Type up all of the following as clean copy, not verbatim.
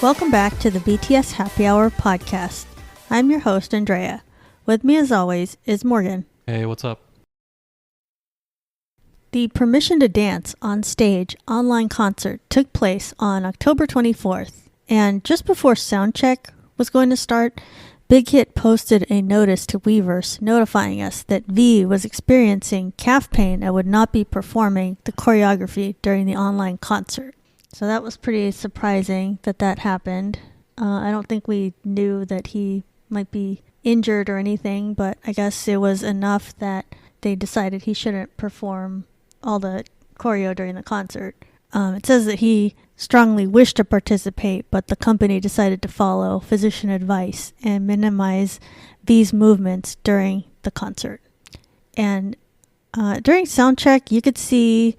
Welcome back to the BTS Happy Hour podcast. I'm your host, Andrea. With me as always is Morgan. Hey, what's up? The Permission to Dance on Stage online concert took place on October 24th, and just before soundcheck was going to start, Big Hit posted a notice to Weverse notifying us that V was experiencing calf pain and would not be performing the choreography during the online concert. So that was pretty surprising that happened. I don't think we knew that he might be injured or anything, but I guess it was enough that they decided he shouldn't perform all the choreo during the concert. It says that he strongly wished to participate, but the company decided to follow physician advice and minimize V's movements during the concert. And during soundcheck, you could see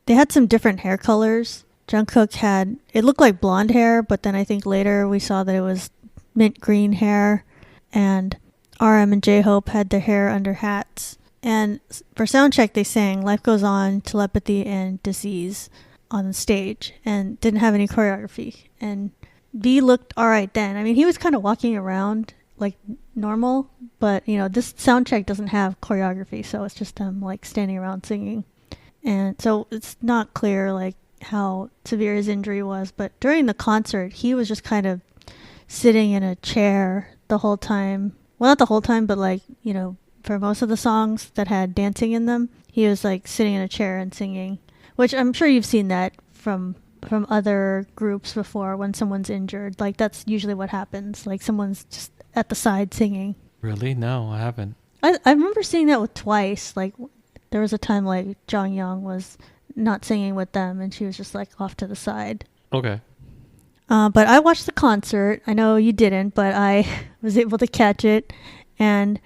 they had some different hair colors. Jungkook it looked like blonde hair, but then I think later we saw that it was mint green hair, and RM and J-Hope had their hair under hats. And for soundcheck, they sang Life Goes On, Telepathy, and Disease on the stage and didn't have any choreography. And V looked all right then. I mean, he was kind of walking around like normal, but this soundcheck doesn't have choreography, so it's just him like standing around singing. And so it's not clear like how severe his injury was, but during the concert he was just kind of sitting in a chair the whole time. Well, not the whole time, but for most of the songs that had dancing in them, he was like sitting in a chair and singing, which I'm sure you've seen that from other groups before. When someone's injured, like that's usually what happens, like someone's just at the side singing. Really? No, I haven't. I remember seeing that with Twice. Like there was a time like Jonghyun was not singing with them and she was just like off to the side. Okay. But I watched the concert. I know you didn't, but I was able to catch it and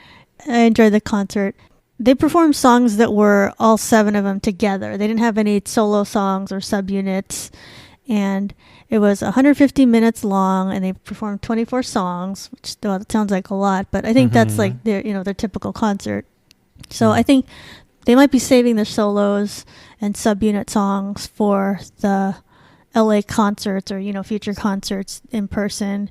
I enjoyed the concert. They performed songs that were all 7 of them together. They didn't have any solo songs or subunits, and it was 150 minutes long, and they performed 24 songs, which that sounds like a lot, but I think that's like their typical concert. So I think they might be saving their solos and subunit songs for the LA concerts or, future concerts in person.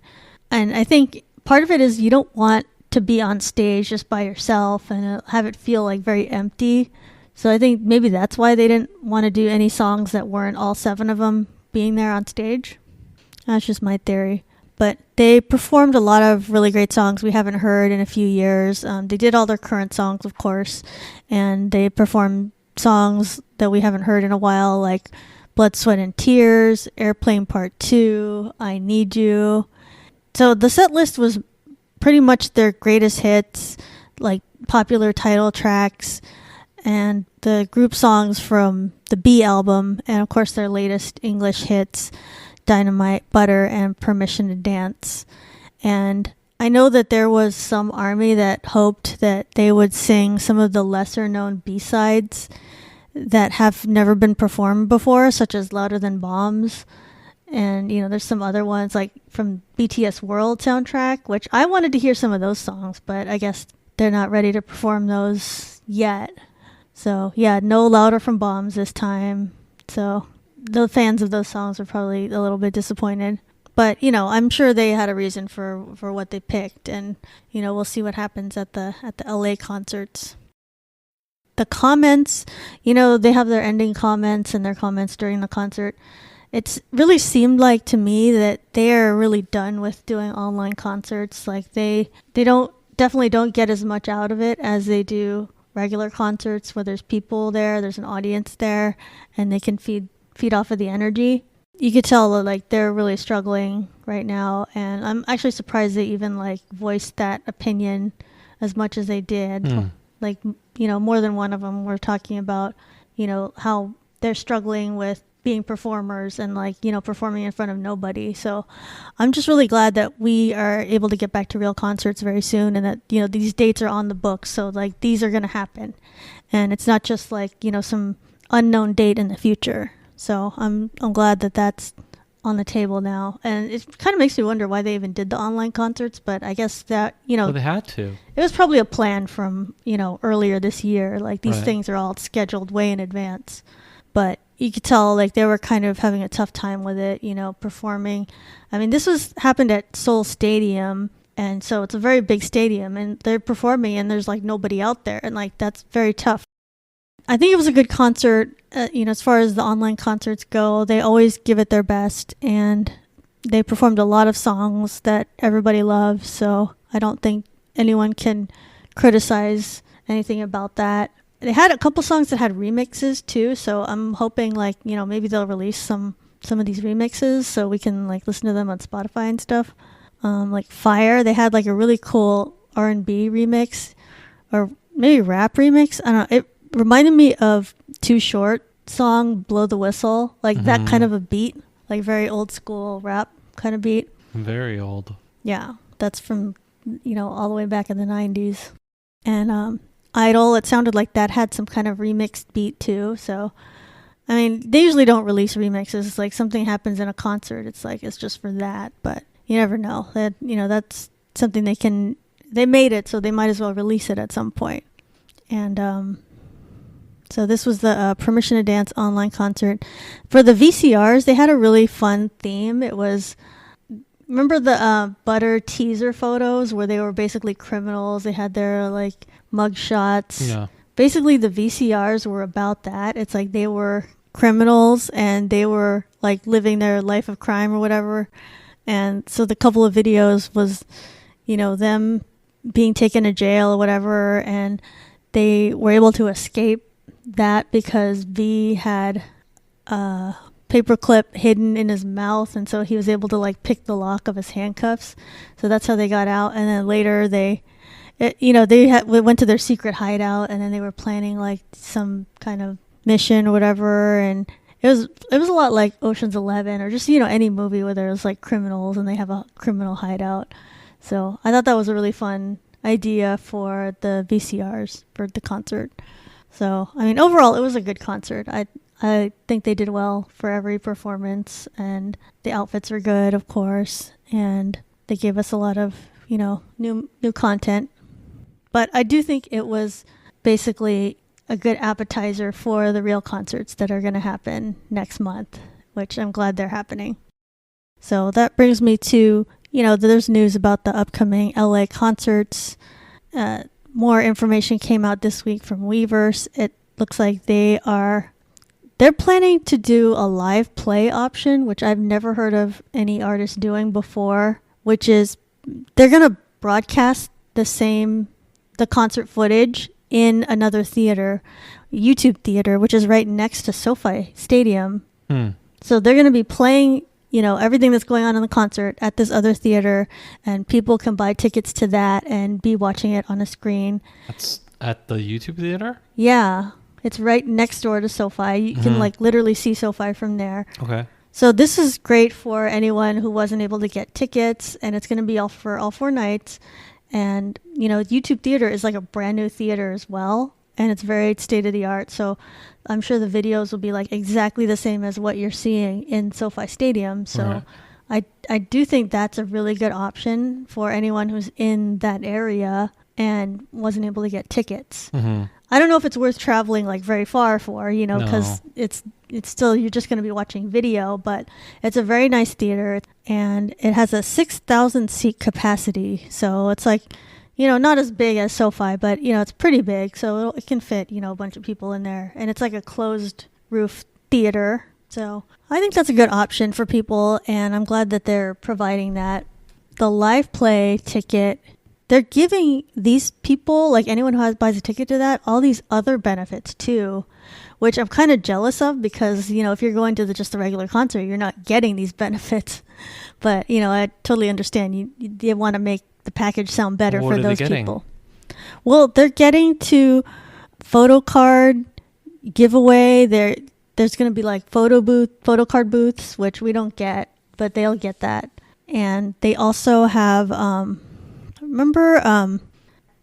And I think part of it is you don't want to be on stage just by yourself and have it feel like very empty. So I think maybe that's why they didn't want to do any songs that weren't all 7 of them being there on stage. That's just my theory. But they performed a lot of really great songs we haven't heard in a few years. They did all their current songs, of course, and they performed songs that we haven't heard in a while, like Blood, Sweat, and Tears, Airplane Part 2, I Need You. So the set list was pretty much their greatest hits, like popular title tracks, and the group songs from the B album, and of course their latest English hits, Dynamite, Butter, and Permission to Dance. And I know that there was some ARMY that hoped that they would sing some of the lesser known B-sides that have never been performed before, such as Louder Than Bombs. And, there's some other ones like from BTS World soundtrack, which I wanted to hear some of those songs, but I guess they're not ready to perform those yet. So, yeah, no Louder from Bombs this time. So the fans of those songs are probably a little bit disappointed. But, I'm sure they had a reason for what they picked. And, we'll see what happens at the LA concerts. The comments, they have their ending comments and their comments during the concert. It's really seemed like to me that they are really done with doing online concerts. Like they definitely don't get as much out of it as they do regular concerts where there's people there, there's an audience there, and they can feed off of the energy. You could tell that like they're really struggling right now, and I'm actually surprised they even like voiced that opinion as much as they did. Like, more than one of them were talking about, how they're struggling with being performers and performing in front of nobody. So I'm just really glad that we are able to get back to real concerts very soon, and that these dates are on the books, so like these are going to happen, and it's not just like some unknown date in the future. So I'm glad that that's on the table now, and it kind of makes me wonder why they even did the online concerts, but I guess that well, they had to. It was probably a plan from earlier this year. Like these Right. things are all scheduled way in advance. But you could tell like they were kind of having a tough time with it, performing. I mean, happened at Seoul Stadium, and so it's a very big stadium, and they're performing, and there's like nobody out there, and like that's very tough. I think it was a good concert. As far as the online concerts go, they always give it their best, and they performed a lot of songs that everybody loves. So I don't think anyone can criticize anything about that. They had a couple songs that had remixes too, so I'm hoping maybe they'll release some of these remixes so we can like listen to them on Spotify and stuff. Like Fire, they had like a really cool R&B remix or maybe rap remix. I don't know. It reminded me of Too Short song Blow the Whistle, like that kind of a beat, like very old school rap kind of beat. Very old. Yeah, that's from all the way back in the 90s. And Idol, it sounded like that had some kind of remixed beat too. So I mean, they usually don't release remixes. It's like something happens in a concert, it's like it's just for that, but you never know. That that's something they made it, so they might as well release it at some point. And so this was the Permission to Dance online concert. For the VCRs, they had a really fun theme. It was, remember the Butter teaser photos where they were basically criminals? They had their like mug shots. Yeah. Basically, the VCRs were about that. It's like they were criminals and they were like living their life of crime or whatever. And so the couple of videos was, them being taken to jail or whatever, and they were able to escape that because V had a paperclip hidden in his mouth, and so he was able to like pick the lock of his handcuffs. So that's how they got out. And then later they went to their secret hideout, and then they were planning like some kind of mission or whatever. And it was a lot like Ocean's 11 or just any movie where there's like criminals and they have a criminal hideout. So I thought that was a really fun idea for the VCRs for the concert. So I mean, overall, it was a good concert. I think they did well for every performance, and the outfits were good, of course, and they gave us a lot of new content. But I do think it was basically a good appetizer for the real concerts that are going to happen next month, which I'm glad they're happening. So that brings me to, there's news about the upcoming LA concerts. More information came out this week from Weverse. It looks like they're planning to do a live play option, which I've never heard of any artist doing before, which is they're going to broadcast the concert footage in another theater, YouTube theater, which is right next to SoFi Stadium. So they're going to be playing, everything that's going on in the concert at this other theater, and people can buy tickets to that and be watching it on a screen. That's at the YouTube theater? Yeah. It's right next door to SoFi. You can like literally see SoFi from there. Okay. So this is great for anyone who wasn't able to get tickets, and it's going to be all 4 nights. And, YouTube Theater is like a brand new theater as well, and it's very state of the art. So I'm sure the videos will be like exactly the same as what you're seeing in SoFi Stadium. So I do think that's a really good option for anyone who's in that area and wasn't able to get tickets. I don't know if it's worth traveling like very far for, because it's still, you're just going to be watching video, but it's a very nice theater, and it has a 6,000 seat capacity. So it's like, not as big as SoFi, but, it's pretty big. So it can fit, a bunch of people in there, and it's like a closed roof theater. So I think that's a good option for people, and I'm glad that they're providing that. The live play ticket, they're giving these people, like anyone who buys a ticket to that, all these other benefits too, which I'm kind of jealous of because, if you're going to just the regular concert, you're not getting these benefits. But, I totally understand. You want to make the package sound better for those people. Well, they're getting to photo card giveaway. There's going to be like photo card booths, which we don't get, but they'll get that. And they also have... remember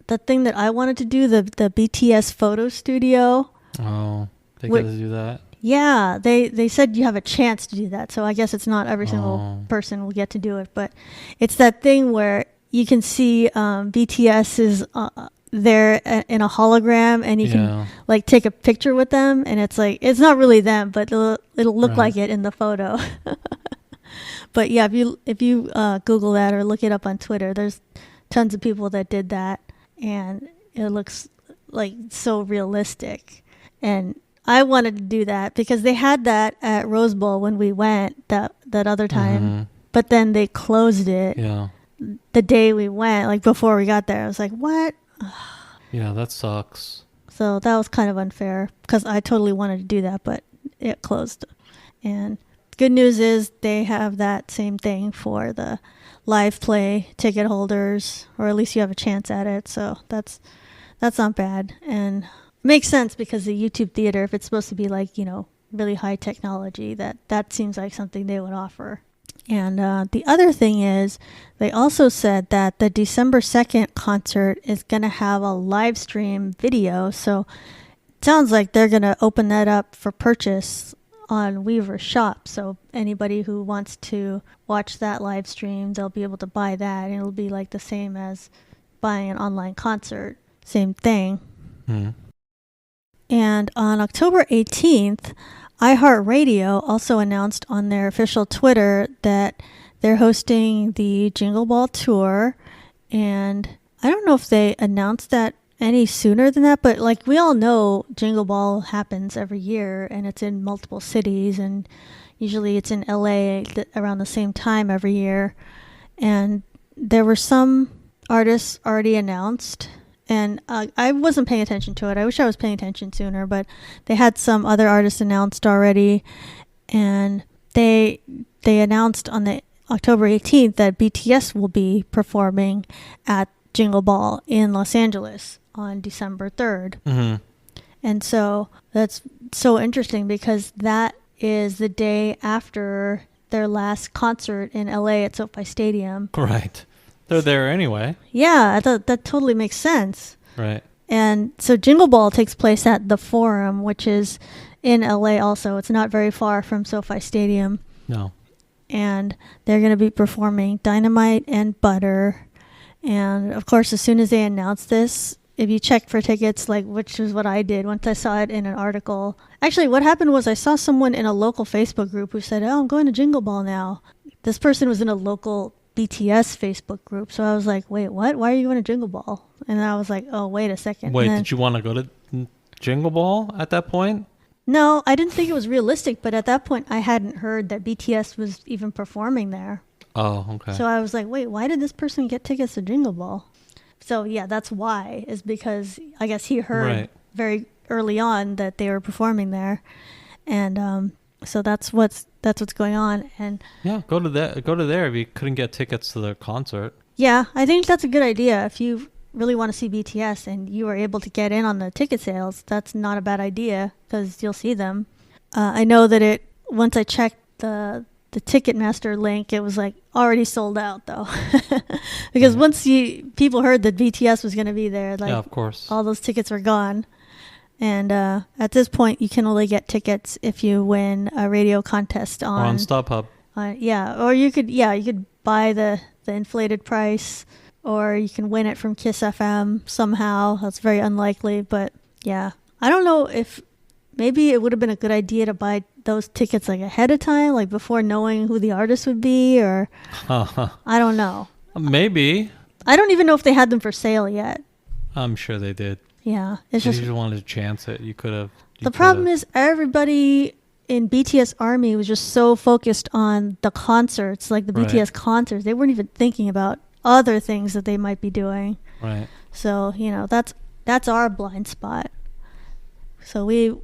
the thing that I wanted to do, the BTS photo studio? Oh, they got to do that? Yeah, they said you have a chance to do that. So I guess it's not every single person will get to do it. But it's that thing where you can see BTS's they're in a hologram and you can like take a picture with them, and it's like it's not really them, but it'll look like it in the photo. But yeah, if you Google that or look it up on Twitter, there's tons of people that did that, and it looks like so realistic. And I wanted to do that because they had that at Rose Bowl when we went that other time, but then they closed it the day we went, like before we got there. I was like, what? Yeah, that sucks. So that was kind of unfair because I totally wanted to do that, but it closed. And good news is they have that same thing for the live play ticket holders, or at least you have a chance at it. So that's not bad. And it makes sense because the YouTube theater, if it's supposed to be like, really high technology, that seems like something they would offer. And the other thing is they also said that the December 2nd concert is going to have a live stream video. So it sounds like they're going to open that up for purchase on Weaver Shop. So anybody who wants to watch that live stream, they'll be able to buy that, and it'll be like the same as buying an online concert. Same thing. And on October 18th, iHeartRadio also announced on their official Twitter that they're hosting the Jingle Ball tour. And I don't know if they announced that any sooner than that, but like we all know, Jingle Ball happens every year and it's in multiple cities, and usually it's in LA around the same time every year. And there were some artists already announced, and I wasn't paying attention to it. I wish I was paying attention sooner, but they had some other artists announced already, and they announced on the October 18th that BTS will be performing at Jingle Ball in Los Angeles on December 3rd. And so that's so interesting because that is the day after their last concert in LA at SoFi Stadium. Right. They're there anyway. Yeah, that totally makes sense. Right. And so Jingle Ball takes place at the Forum, which is in LA also. It's not very far from SoFi Stadium. No. And they're going to be performing Dynamite and Butter. And of course, as soon as they announced this, if you check for tickets, like which is what I did once I saw it in an article. Actually, what happened was I saw someone in a local Facebook group who said, "Oh, I'm going to Jingle Ball now." This person was in a local BTS Facebook group. So I was like, wait, what? Why are you going to Jingle Ball? And I was like, oh, wait a second. Wait, then, did you want to go to Jingle Ball at that point? No, I didn't think it was realistic. But at that point, I hadn't heard that BTS was even performing there. Oh, okay. So I was like, wait, why did this person get tickets to Jingle Ball? So yeah, that's why, is because I guess he heard very early on that they were performing there. And so that's what's going on. And yeah, go to there if you couldn't get tickets to their concert. Yeah, I think that's a good idea. If you really want to see BTS and you are able to get in on the ticket sales, that's not a bad idea because you'll see them. I know that once I checked the Ticketmaster link, it was like already sold out though. Because once people heard that BTS was going to be there, like, yeah, of course, all those tickets were gone. And at this point, you can only get tickets if you win a radio contest on StubHub. Or you could buy the inflated price, or you can win it from Kiss FM somehow. That's very unlikely, but yeah, I don't know if maybe it would have been a good idea to buy those tickets like ahead of time, like before knowing who the artist would be, or I don't know. Maybe. I don't even know if they had them for sale yet. I'm sure they did. Yeah, it's just, if you wanted to chance it, you could have. The problem is everybody in BTS Army was just so focused on the concerts, like the BTS concerts. They weren't even thinking about other things that they might be doing. Right. So, that's our blind spot. So we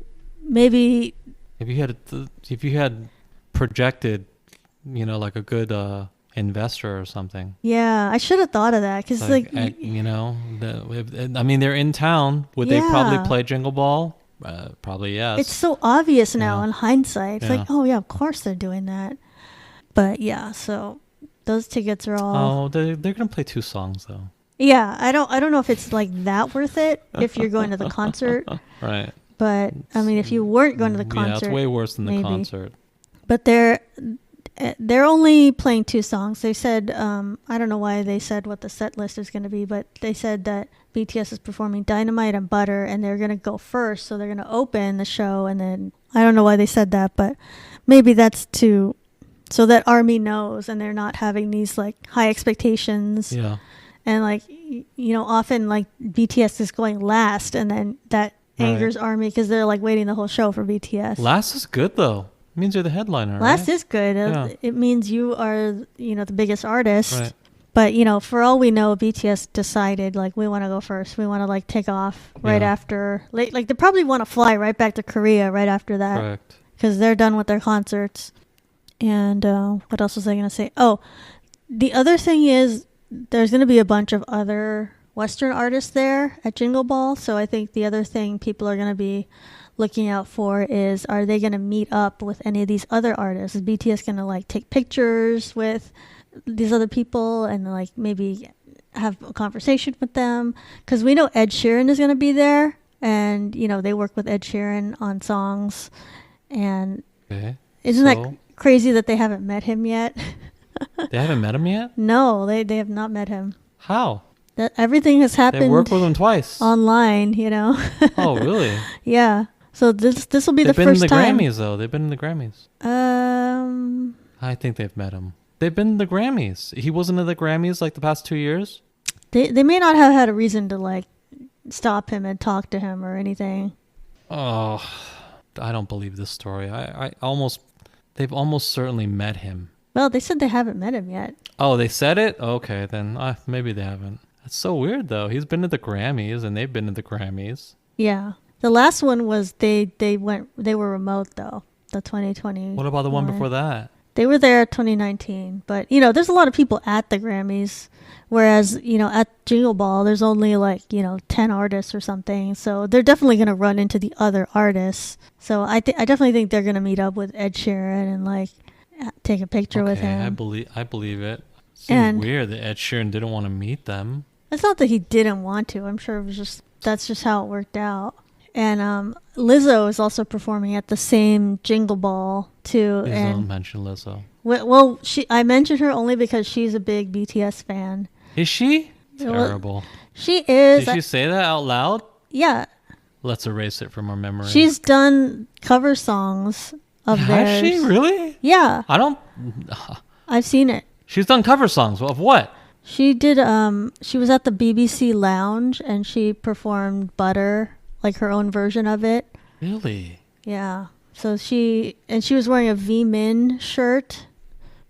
maybe if you had projected, like a good investor or something. Yeah, I should have thought of that because they're in town. Would they probably play Jingle Ball? Probably yes. It's so obvious now in hindsight. It's like, oh yeah, of course they're doing that. But yeah, so those tickets are all. Oh, they're gonna play 2 songs though. Yeah, I don't know if it's like that worth it if you're going to the concert. Right. But I mean, if you weren't going to the concert, it's way worse than the concert. But they're only playing 2 songs. They said, I don't know why they said what the set list is going to be, but they said that BTS is performing Dynamite and Butter, and they're going to go first. So they're going to open the show, and then I don't know why they said that, but maybe that's so that ARMY knows, and they're not having these like high expectations. Yeah. And like, often like BTS is going last, and then that angers ARMY because they're like waiting the whole show for BTS. Last is good though. It means you're the headliner. Last right? is good. Yeah. It means you are, the biggest artist. Right. But, for all we know, BTS decided, like, we want to go first. We want to, like, take off right after. Like, they probably want to fly right back to Korea right after that. Correct. Because they're done with their concerts. And what else was I going to say? Oh, the other thing is there's going to be a bunch of other Western artists there at Jingle Ball. So I think the other thing people are going to be looking out for is, are they going to meet up with any of these other artists? Is BTS going to like take pictures with these other people and like maybe have a conversation with them? Because we know Ed Sheeran is going to be there, and they work with Ed Sheeran on songs. And isn't that crazy that they haven't met him yet? They haven't met him yet? No, they have not met him. How? That everything has happened. They worked with him twice online. Oh, really? Yeah. So this will be the first time. They've been in the Grammys, though. They've been in the Grammys. I think they've met him. They've been in the Grammys. He wasn't in the Grammys like the past 2 years? They may not have had a reason to like stop him and talk to him or anything. Oh, I don't believe this story. They've almost certainly met him. Well, they said they haven't met him yet. Oh, they said it? Okay, then maybe they haven't. That's so weird, though. He's been to the Grammys, and they've been to the Grammys. Yeah. The last one was they were remote, though. The 2020. What about the one before that? They were there 2019. But, there's a lot of people at the Grammys. Whereas, at Jingle Ball, there's only like, 10 artists or something. So they're definitely going to run into the other artists. So I definitely think they're going to meet up with Ed Sheeran and like take a picture with him. I believe it. Seems weird that Ed Sheeran didn't want to meet them. It's not that he didn't want to. I'm sure it was that's just how it worked out. And Lizzo is also performing at the same Jingle Ball too. Please and don't mention Lizzo. Well, I mentioned her only because she's a big BTS fan. Is she? Terrible. Well, she is. Did she say that out loud? Yeah. Let's erase it from our memory. She's done cover songs of theirs. Has she really? Yeah. I've seen it. She's done cover songs of what? She did. She was at the BBC Lounge and she performed "Butter," like her own version of it. Really? Yeah. So she was wearing a V-Min shirt,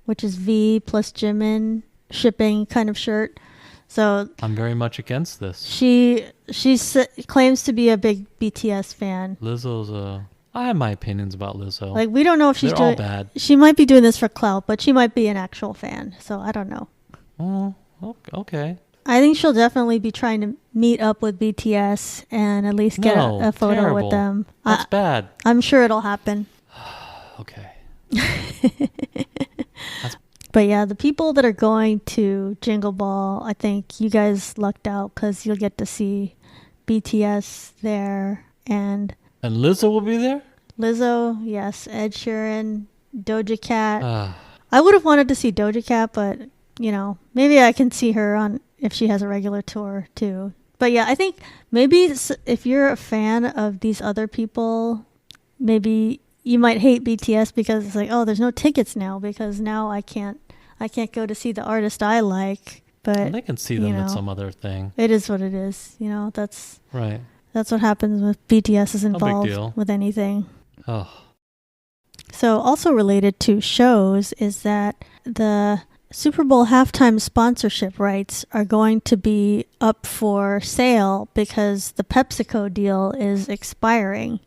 which is V plus Jimin shipping kind of shirt. So I'm very much against this. She claims to be a big BTS fan. I have my opinions about Lizzo. Like, we don't know if she's all bad. She might be doing this for clout, but she might be an actual fan. So I don't know. Oh, okay. I think she'll definitely be trying to meet up with BTS and at least get a photo with them. That's bad. I'm sure it'll happen. Okay. But yeah, the people that are going to Jingle Ball, I think you guys lucked out because you'll get to see BTS there. And Lizzo will be there? Lizzo, yes. Ed Sheeran, Doja Cat. I would have wanted to see Doja Cat, but, maybe I can see her if she has a regular tour too. But yeah, I think maybe if you're a fan of these other people, maybe you might hate BTS because it's like, oh, there's no tickets now because now I can't go to see the artist I like. But they can see them at some other thing. It is what it is. That's right. That's what happens with BTS is involved no big deal. with anything. Oh. So also related to shows is that the Super Bowl halftime sponsorship rights are going to be up for sale because the PepsiCo deal is expiring.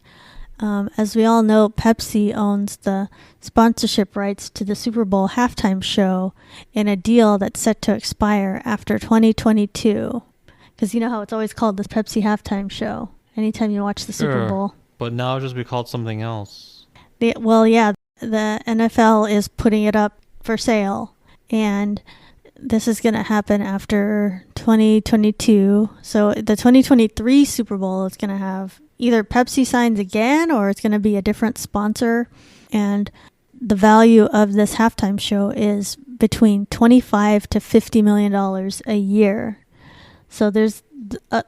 As we all know, Pepsi owns the sponsorship rights to the Super Bowl halftime show in a deal that's set to expire after 2022. Because you know how it's always called the Pepsi halftime show anytime you watch the Super Bowl. But now it'll just be called something else. The NFL is putting it up for sale. And this is going to happen after 2022. So the 2023 Super Bowl is going to have either Pepsi signs again or it's going to be a different sponsor. And the value of this halftime show is between $25 to $50 million a year. So there's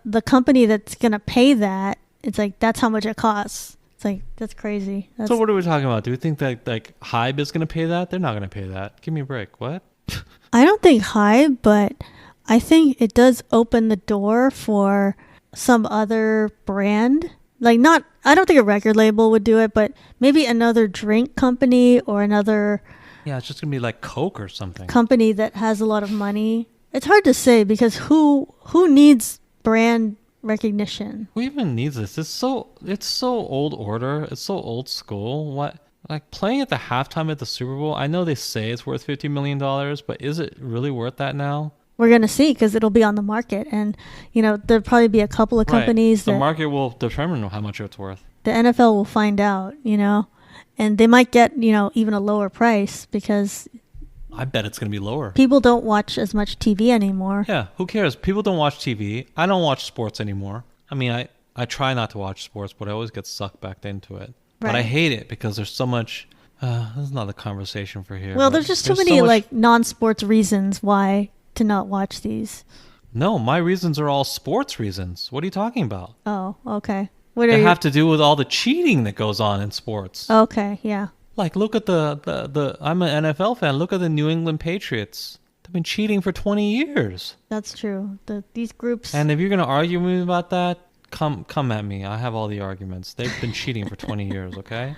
the company that's going to pay that. It's like, that's how much it costs. It's like, that's crazy. So what are we talking about? Do we think that like Hybe is going to pay that? They're not going to pay that. Give me a break. What? I don't think Hybe, but I think it does open the door for some other brand. Like I don't think a record label would do it, but maybe another drink company or another... Yeah, it's just going to be like Coke or something. Company that has a lot of money. It's hard to say because who needs brand recognition? Who even needs this? It's so old order. It's so old school. What, like playing at the halftime at the Super Bowl? I know they say it's worth $50 million, but is it really worth that now? We're going to see because it'll be on the market, and there'll probably be a couple of companies The market will determine how much it's worth. The NFL will find out, and they might get, even a lower price because I bet it's going to be lower. People don't watch as much TV anymore. Yeah, who cares? People don't watch TV. I don't watch sports anymore. I mean, I try not to watch sports, but I always get sucked back into it. Right. But I hate it because there's so much... this is not a conversation for here. Well, there's just too many non-sports reasons why to not watch these. No, my reasons are all sports reasons. What are you talking about? Oh, okay. They have to do with all the cheating that goes on in sports. Okay, yeah. Like, look at the I'm an NFL fan. Look at the New England Patriots. They've been cheating for 20 years. That's true. These groups... And if you're going to argue with me about that, come at me. I have all the arguments. They've been cheating for 20 years, okay?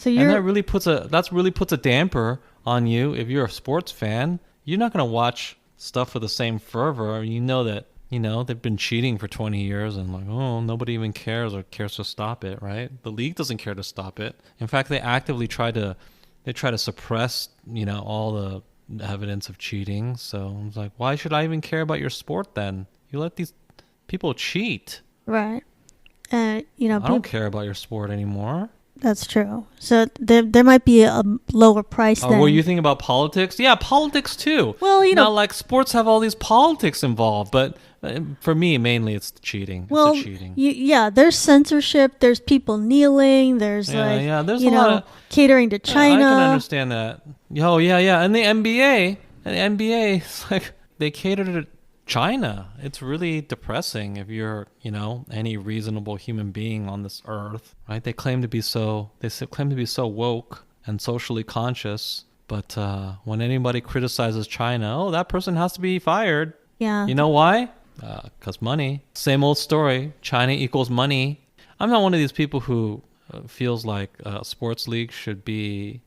And that really puts a damper on you if you're a sports fan. You're not going to watch stuff with the same fervor. You know that, they've been cheating for 20 years and like, oh, nobody even cares or cares to stop it, right? The league doesn't care to stop it. In fact, they actively try to suppress, all the evidence of cheating. So it's like, why should I even care about your sport then? You let these people cheat. Right. I don't care about your sport anymore. That's true. So there might be a lower price then. Were you thinking about politics? Yeah, politics too. Well, now, like sports have all these politics involved, but for me, mainly it's the cheating. Well, it's the cheating. There's censorship. There's people kneeling. There's there's a lot of catering to China. I can understand that. Oh yeah, and the NBA, it's like they cater to China. It's really depressing if you're, any reasonable human being on this earth, right? They claim to be so woke and socially conscious, but when anybody criticizes China, that person has to be fired. Yeah. You know why? Because money. Same old story. China equals money. I'm not one of these people who feels like a sports league should be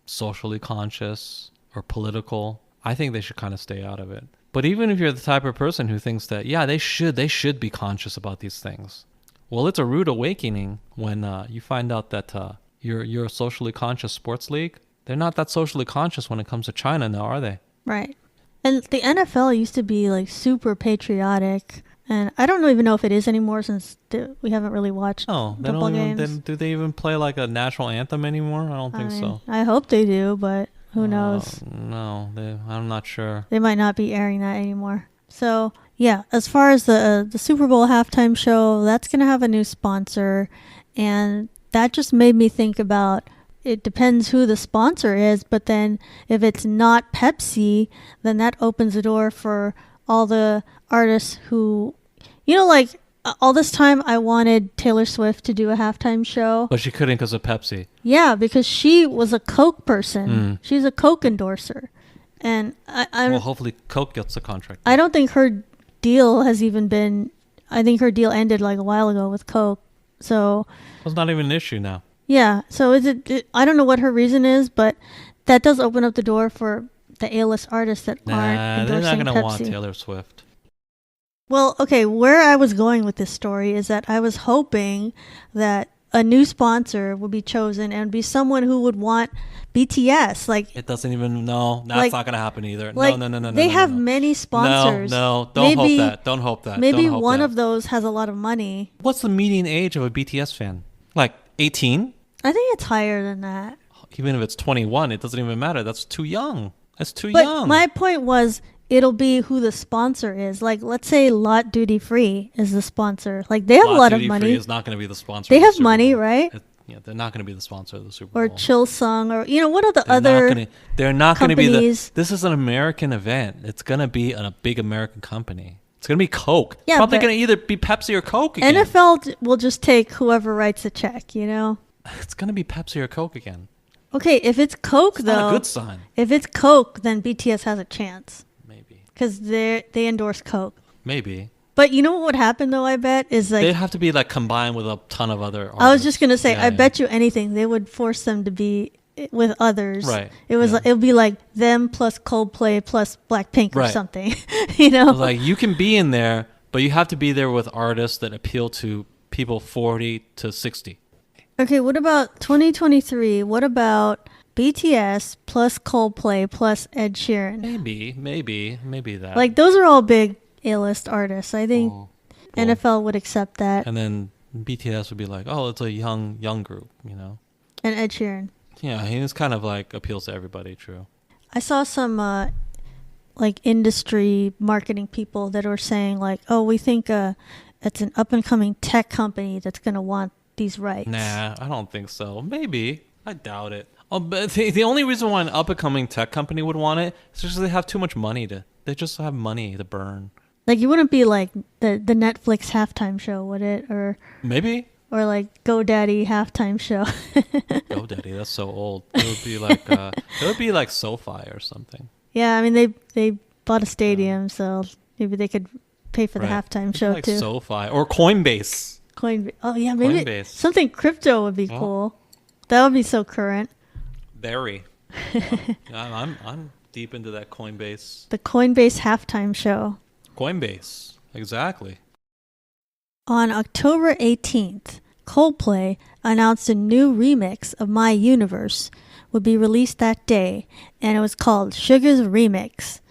socially conscious or political. I think they should kind of stay out of it. But even if you're the type of person who thinks that, they should be conscious about these things. Well, it's a rude awakening when you find out that you're a socially conscious sports league. They're not that socially conscious when it comes to China now, are they? Right. And the NFL used to be like super patriotic. And I don't even know if it is anymore since we haven't really watched football games. Do they even play like a national anthem anymore? I don't think so. I hope they do, but... Who knows? No, I'm not sure. They might not be airing that anymore. So, yeah, as far as the Super Bowl halftime show, that's going to have a new sponsor. And that just made me think about, it depends who the sponsor is. But then if it's not Pepsi, then that opens the door for all the artists who, all this time I wanted Taylor Swift to do a halftime show. But she couldn't because of Pepsi. Yeah, because she was a Coke person. She's a Coke endorser. And well, hopefully Coke gets the contract. I don't think her deal has even been... I think her deal ended like a while ago with Coke. So... It's not even an issue now. Yeah, so I don't know what her reason is, but that does open up the door for the A-list artists that aren't endorsing Pepsi. They're not going to want Taylor Swift. Well, okay, where I was going with this story is that I was hoping that a new sponsor would be chosen and be someone who would want BTS. Like, it doesn't even, no, that's not going to happen either. Like, no. They have many sponsors. No, don't hope that. Maybe one of those has a lot of money. What's the median age of a BTS fan? Like 18? I think it's higher than that. Even if it's 21, it doesn't even matter. That's too young. But young. My point was, it'll be who the sponsor is. Like, let's say Lot Duty Free is the sponsor. Like, they have a lot of money. Lot Duty Free is not going to be the sponsor. They have money, right? Yeah, they're not going to be the sponsor of the Super Bowl. Or Chill Song, or what are the other? They're not going to be the. This is an American event. It's going to be a big American company. It's going to be Coke. Yeah, probably going to either be Pepsi or Coke again. NFL will just take whoever writes the check. It's going to be Pepsi or Coke again. Okay, if it's Coke, though, not a good sign. If it's Coke, then BTS has a chance. Maybe. Because they endorse Coke. Maybe. But you know what would happen, though, I bet, is like... They'd have to be like combined with a ton of other artists. I was just going to say, I bet you anything, they would force them to be with others. Right. It would be like them plus Coldplay plus Blackpink or something. Like, you can be in there, but you have to be there with artists that appeal to people 40 to 60. Okay, what about 2023? What about BTS plus Coldplay plus Ed Sheeran? Maybe that. Like, those are all big A-list artists. I think NFL would accept that. And then BTS would be like, oh, it's a young group, And Ed Sheeran. Yeah, he's kind of like appeals to everybody, true. I saw some like industry marketing people that were saying like, oh, we think it's an up-and-coming tech company that's going to want these rights. Nah, I don't think so. Maybe. I doubt it. Oh, but the only reason why an up-and-coming tech company would want it is because they have too much money they just have money to burn. Like, you wouldn't be like the Netflix halftime show, would it? Or maybe. Or like GoDaddy halftime show. GoDaddy, that's so old. It would be like SoFi or something. Yeah, I mean they bought a stadium, so maybe they could pay for the halftime show like too. SoFi or Coinbase. Oh yeah, maybe Coinbase. Something crypto would be cool. That would be so current. Very. I'm deep into that Coinbase. The Coinbase halftime show. Coinbase, exactly. On October 18th, Coldplay announced a new remix of My Universe would be released that day, and it was called SUGA's Remix.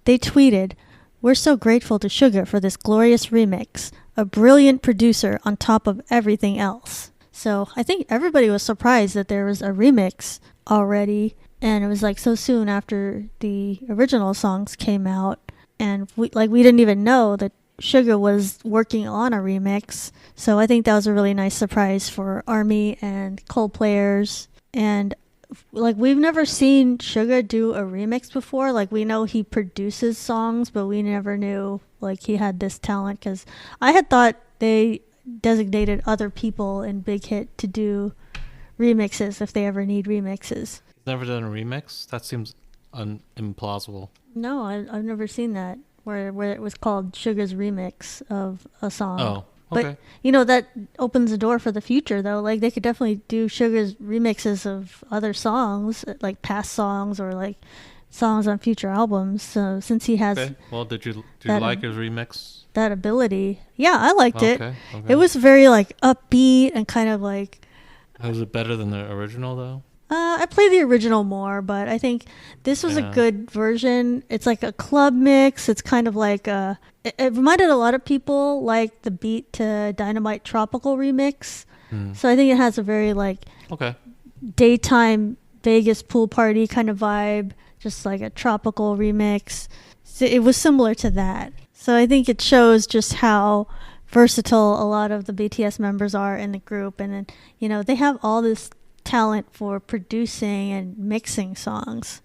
They tweeted, "We're so grateful to SUGA for this glorious remix, a brilliant producer on top of everything else." So I think everybody was surprised that there was a remix already, and it was like so soon after the original songs came out, and we didn't even know that SUGA was working on a remix. So I think that was a really nice surprise for ARMY and Coldplayers. And like, we've never seen SUGA do a remix before. Like, we know he produces songs, but we never knew like he had this talent, because I had thought they designated other people in Big Hit to do remixes if they ever need remixes. Never done a remix? That seems implausible. No, I've never seen that. Where it was called SUGA's remix of a song. Oh, okay. But, that opens the door for the future, though. Like, they could definitely do SUGA's remixes of other songs, like past songs or, like, songs on future albums. So, since he has... Okay. Well, did you like his remix? That ability. Yeah, I liked it. Okay. It was very, like, upbeat and kind of, like... Was it better than the original, though? I play the original more, but I think this was a good version. It's like a club mix. It's kind of like it reminded a lot of people like the Beat to Dynamite Tropical remix. So I think it has a very like daytime Vegas pool party kind of vibe, just like a tropical remix. So it was similar to that. So I think it shows just how versatile a lot of the BTS members are in the group, and then they have all this talent for producing and mixing songs,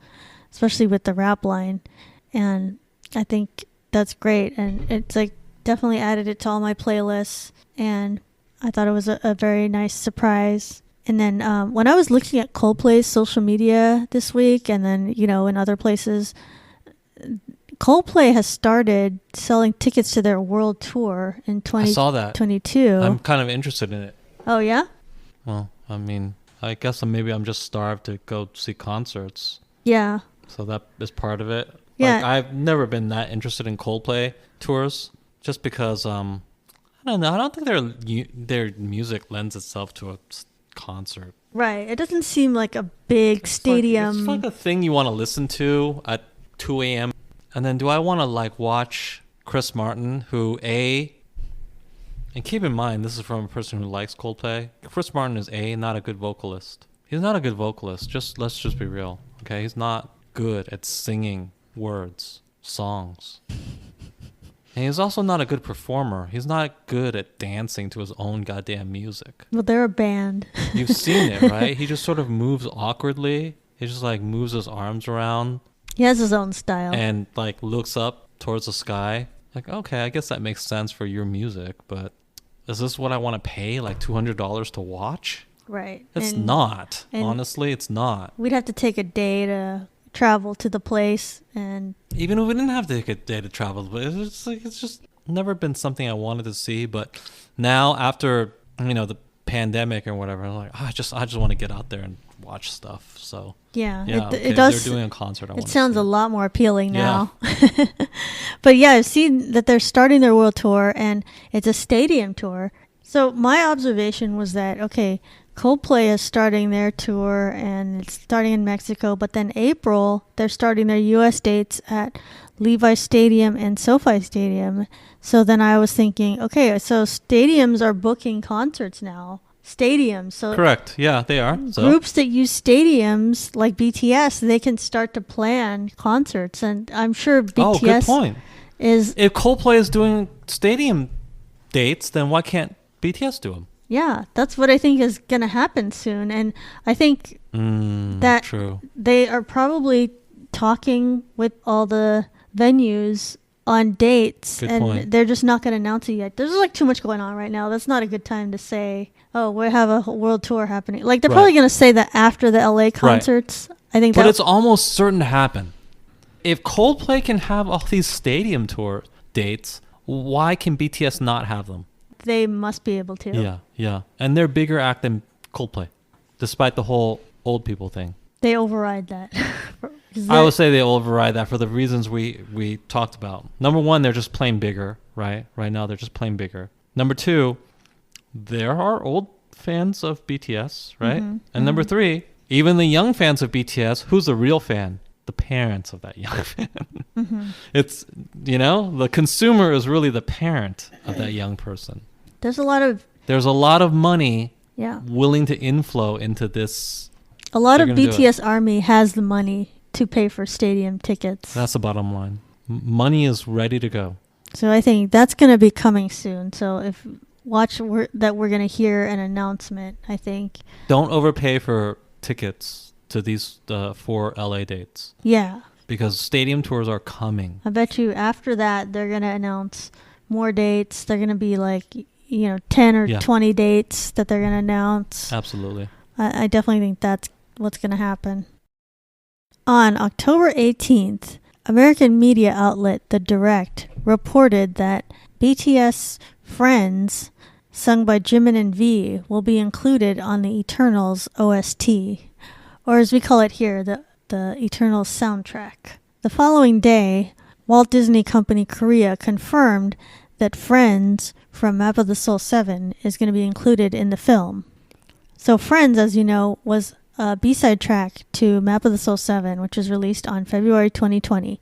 especially with the rap line, and I think that's great, and it's like definitely added it to all my playlists, and I thought it was a very nice surprise. And then when I was looking at Coldplay's social media this week, and then in other places, Coldplay has started selling tickets to their world tour in 2022. I saw that. I'm kind of interested in it. Oh yeah? Well, I mean, I guess maybe I'm just starved to go see concerts. Yeah. So that is part of it. Yeah. Like, I've never been that interested in Coldplay tours, just because I don't know. I don't think their music lends itself to a concert. Right. It doesn't seem like a big stadium. It's like a thing you want to listen to at 2 a.m. And then do I want to like watch Chris Martin, and keep in mind, this is from a person who likes Coldplay. Chris Martin is not a good vocalist. He's not a good vocalist. Let's just be real, okay? He's not good at singing words, songs. And he's also not a good performer. He's not good at dancing to his own goddamn music. Well, they're a band. You've seen it, right? He just sort of moves awkwardly. He just like moves his arms around. He has his own style. And like looks up towards the sky. Like, okay, I guess that makes sense for your music, but is this what I want to pay like $200 to watch? Right. It's not. Honestly, it's not. We'd have to take a day to travel to the place, and even if we didn't have to take a day to travel, but it's just never been something I wanted to see. But now after the pandemic or whatever, I'm like, I just want to get out there and watch stuff. So yeah, okay, it does. They're doing a concert. It sounds a lot more appealing now. Yeah. But yeah, I've seen that they're starting their world tour, and it's a stadium tour. So my observation was that, okay, Coldplay is starting their tour, and it's starting in Mexico, but then April, they're starting their U.S. dates at Levi Stadium and SoFi Stadium. So then I was thinking, okay, so stadiums are booking concerts now. Stadiums. So correct. Yeah, they are. So groups that use stadiums like BTS, they can start to plan concerts, and I'm sure BTS oh, good point. Is if Coldplay is doing stadium dates, then why can't BTS do them? Yeah, that's what I think is going to happen soon. And I think that true. They are probably talking with all the venues on dates. Good and point. They're just not going to announce it yet. There's like too much going on right now. That's not a good time to say, oh, we have a world tour happening. Like they're probably going to say that after the LA concerts. Right. I think but it's almost certain to happen. If Coldplay can have all these stadium tour dates, why can BTS not have them? They must be able to. Yeah. And they're a bigger act than Coldplay, despite the whole old people thing. They override that. I would say they override that for the reasons we talked about. Number one, they're just playing bigger, right? Right now, they're just playing bigger. Number two, there are old fans of BTS, right? Mm-hmm. And number three, even the young fans of BTS, who's the real fan? The parents of that young fan. Mm-hmm. It's, the consumer is really the parent of that young person. There's a lot of money willing to inflow into this. A lot of BTS Army has the money to pay for stadium tickets. That's the bottom line. Money is ready to go. So I think that's going to be coming soon. So if we're going to hear an announcement, I think. Don't overpay for tickets to these 4 LA dates. Yeah. Because stadium tours are coming. I bet you after that, they're going to announce more dates. They're going to be like, 10 or 20 dates that they're going to announce. Absolutely. I definitely think that's what's going to happen. On October 18th, American media outlet The Direct reported that BTS Friends, sung by Jimin and V, will be included on the Eternals OST, or as we call it here, the Eternals soundtrack. The following day, Walt Disney Company Korea confirmed that Friends from Map of the Soul 7 is going to be included in the film. So Friends, as you know, was a B-side track to Map of the Soul 7, which was released on February 2020.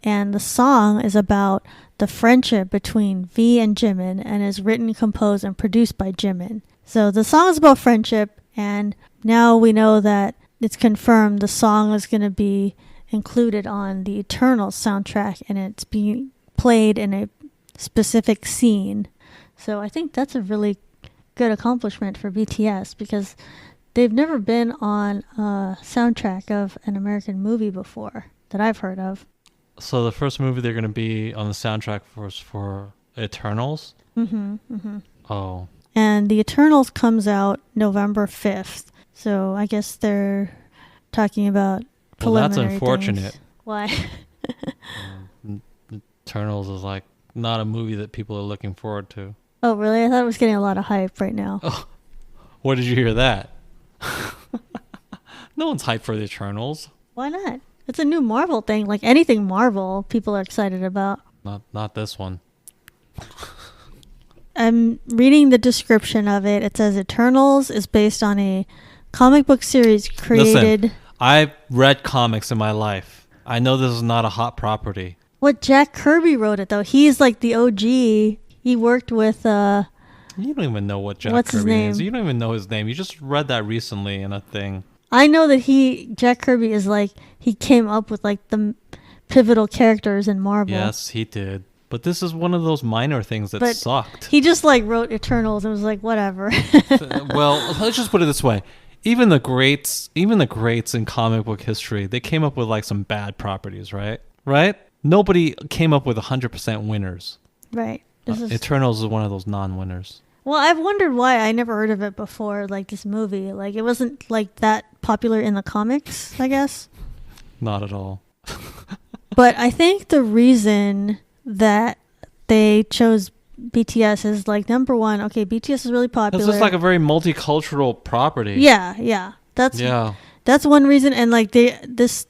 And the song is about the friendship between V and Jimin and is written, composed, and produced by Jimin. So the song is about friendship, and now we know that it's confirmed the song is going to be included on the Eternals soundtrack, and it's being played in a specific scene. So I think that's a really good accomplishment for BTS because they've never been on a soundtrack of an American movie before that I've heard of. So the first movie they're going to be on the soundtrack for Eternals? Mm-hmm. Mm-hmm. Oh. And the Eternals comes out November 5th. So I guess they're talking about preliminary that's unfortunate. Things. Why? Eternals is like not a movie that people are looking forward to. Oh, really? I thought it was getting a lot of hype right now. Oh, where did you hear that? No one's hyped for the Eternals. Why not? It's a new Marvel thing. Like anything Marvel, people are excited about. Not this one. I'm reading the description of it. It says Eternals is based on a comic book series created... Listen, I've read comics in my life. I know this is not a hot property. What Jack Kirby wrote it, though. He's like the OG. He worked with... You don't even know what Jack What's Kirby his name? is. You don't even know his name. You just read that recently in a thing. I know that Jack Kirby is like... He came up with like the pivotal characters in Marvel. Yes, he did. But this is one of those minor things that sucked. He just like wrote Eternals and was like, whatever. Well, let's just put it this way. Even the greats in comic book history, they came up with like some bad properties, right? Right? Nobody came up with 100% winners. Right. Eternals is one of those non-winners. Well, I've wondered why I never heard of it before, like this movie. Like it wasn't like that popular in the comics, I guess. Not at all. But I think the reason that they chose BTS is like, number one, okay, BTS is really popular. It's just like a very multicultural property. Yeah. That's one reason. And like this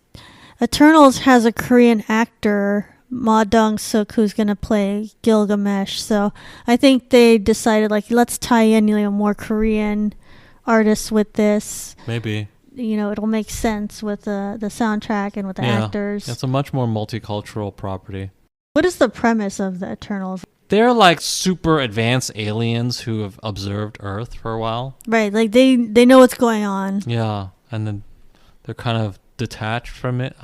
Eternals has a Korean actor, Ma Dong-suk, who's going to play Gilgamesh. So I think they decided like, let's tie in more Korean artists with this. Maybe. It'll make sense with the soundtrack and with the actors. It's a much more multicultural property. What is the premise of the Eternals? They're like super advanced aliens who have observed Earth for a while. Right, like they know what's going on. Yeah, and then they're kind of detached from it.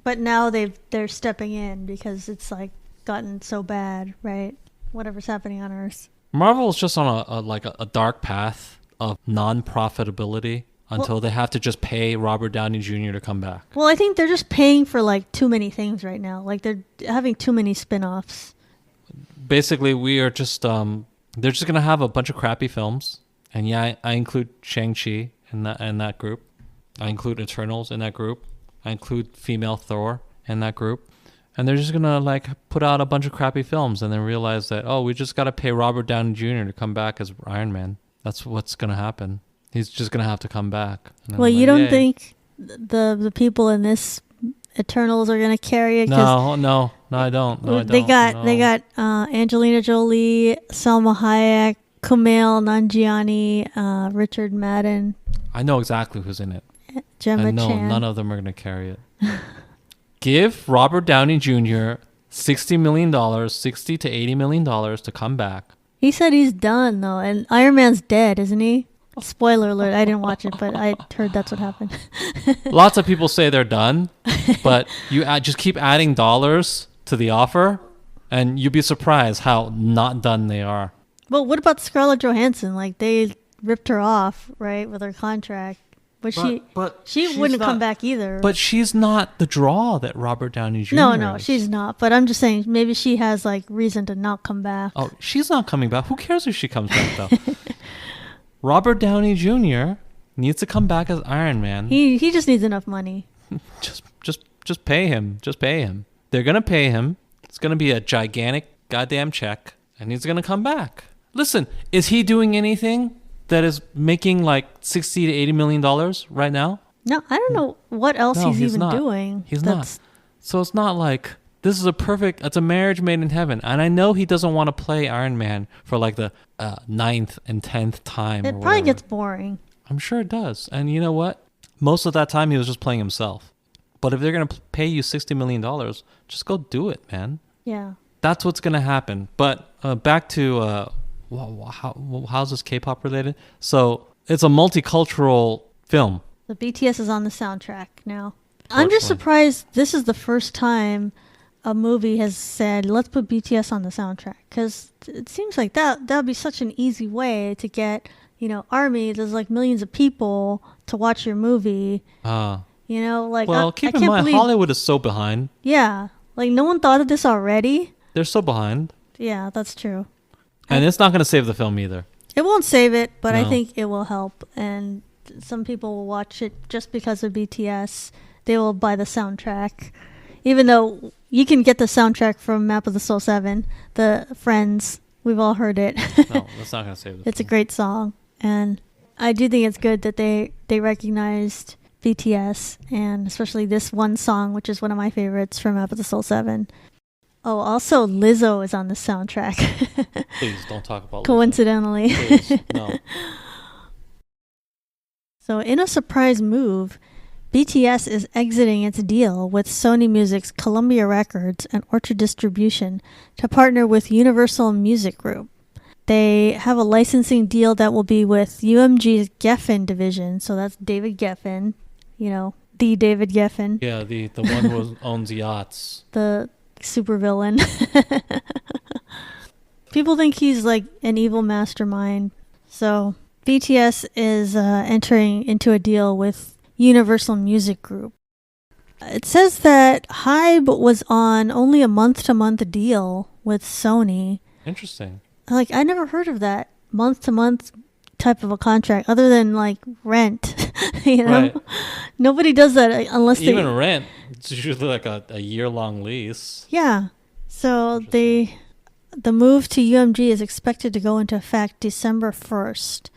But now they're stepping in because it's like gotten so bad, right? Whatever's happening on Earth. Marvel is just on a dark path of non-profitability until they have to just pay Robert Downey Jr. to come back. Well, I think they're just paying for like too many things right now. Like they're having too many spin-offs. Basically, we are just they're just gonna have a bunch of crappy films, and I include Shang-Chi in that group. I include Eternals in that group. I include female Thor in that group, and they're just gonna like put out a bunch of crappy films, and then realize that we just gotta pay Robert Downey Jr. to come back as Iron Man. That's what's gonna happen. He's just gonna have to come back. Well, you don't think the people in this Eternals are gonna carry it? No, I don't. They got Angelina Jolie, Salma Hayek, Kumail Nanjiani, Richard Madden. I know exactly who's in it. Gemma I know Chan. None of them are gonna carry it. Give Robert Downey Jr. $60 million, $60 to $80 million to come back. He said he's done though, and Iron Man's dead, isn't he? Spoiler alert, I didn't watch it, but I heard that's what happened. Lots of people say they're done, but you just keep adding dollars to the offer, and you'd be surprised how not done they are. Well, what about Scarlett Johansson? Like, they ripped her off, right, with her contract. But she wouldn't come back either. But she's not the draw that Robert Downey Jr. No, is. she's not. But I'm just saying, maybe she has, like, reason to not come back. Oh, she's not coming back. Who cares if she comes back, though? Robert Downey Jr. needs to come back as Iron Man. He just needs enough money. Just pay him. Just pay him. They're gonna pay him. It's gonna be a gigantic goddamn check, and he's gonna come back. Listen, is he doing anything that is making like $60 to $80 million right now? No, I don't know what else he's even not. doing. He's not. So it's not like this is it's a marriage made in heaven. And I know he doesn't want to play Iron Man for like the 9th and 10th time. It probably gets boring. I'm sure it does. And you know what? Most of that time he was just playing himself. But if they're going to pay you $60 million, just go do it, man. Yeah. That's what's going to happen. But back to how's this K-pop related? So it's a multicultural film. The BTS is on the soundtrack now. I'm just surprised this is the first time a movie has said, let's put BTS on the soundtrack. Because it seems like that would be such an easy way to get, ARMY, there's like millions of people to watch your movie. Keep in mind, Hollywood is so behind. Yeah. Like, no one thought of this already. They're so behind. Yeah, that's true. And it's not going to save the film either. It won't save it, but no. I think it will help. And some people will watch it just because of BTS. They will buy the soundtrack. Even though you can get the soundtrack from Map of the Soul 7, the Friends. We've all heard it. No, that's not going to save the It's a great song. And I do think it's good that they recognized BTS, and especially this one song, which is one of my favorites from Map of the Soul 7. Oh, also Lizzo is on the soundtrack. Please don't talk about coincidentally. Lizzo. Please, no. So in a surprise move, BTS is exiting its deal with Sony Music's Columbia Records and Orchard Distribution to partner with Universal Music Group. They have a licensing deal that will be with UMG's Geffen division. So that's David Geffen, the David Geffen. Yeah, the one who owns yachts. The supervillain. People think he's like an evil mastermind. So BTS is entering into a deal with Universal Music Group. It says that HYBE was on only a month-to-month deal with Sony. Interesting. Like, I never heard of that month-to-month type of a contract other than like rent. You know, right. Nobody does that unless even rent. It's usually like a year-long lease. Yeah. So the move to UMG is expected to go into effect December 1st.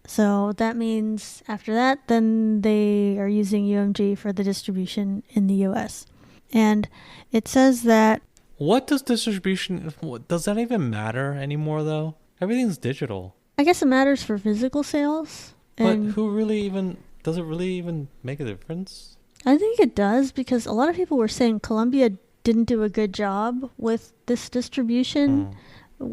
So that means after that, then they are using UMG for the distribution in the US. And it says that... What does distribution... Does that even matter anymore, though? Everything's digital. I guess it matters for physical sales. But who really even... Does it really even make a difference? I think it does, because a lot of people were saying Columbia didn't do a good job with this distribution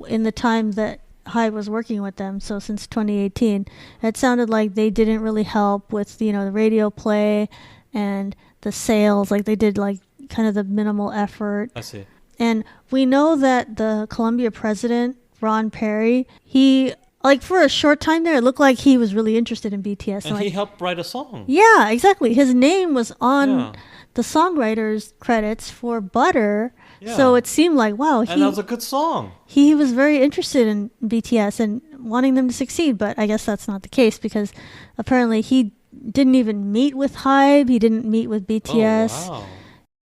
in the time that HYBE was working with them. So since 2018, it sounded like they didn't really help with, you know, the radio play and the sales. Like they did like kind of the minimal effort. I see. And we know that the Columbia president, Ron Perry, he, like for a short time there, it looked like he was really interested in BTS. And like, he helped write a song. Yeah, exactly. His name was on the songwriter's credits for Butter. Yeah. So it seemed like, wow. And that was a good song. He was very interested in BTS and wanting them to succeed. But I guess that's not the case, because apparently he didn't even meet with HYBE. He didn't meet with BTS. Oh, wow.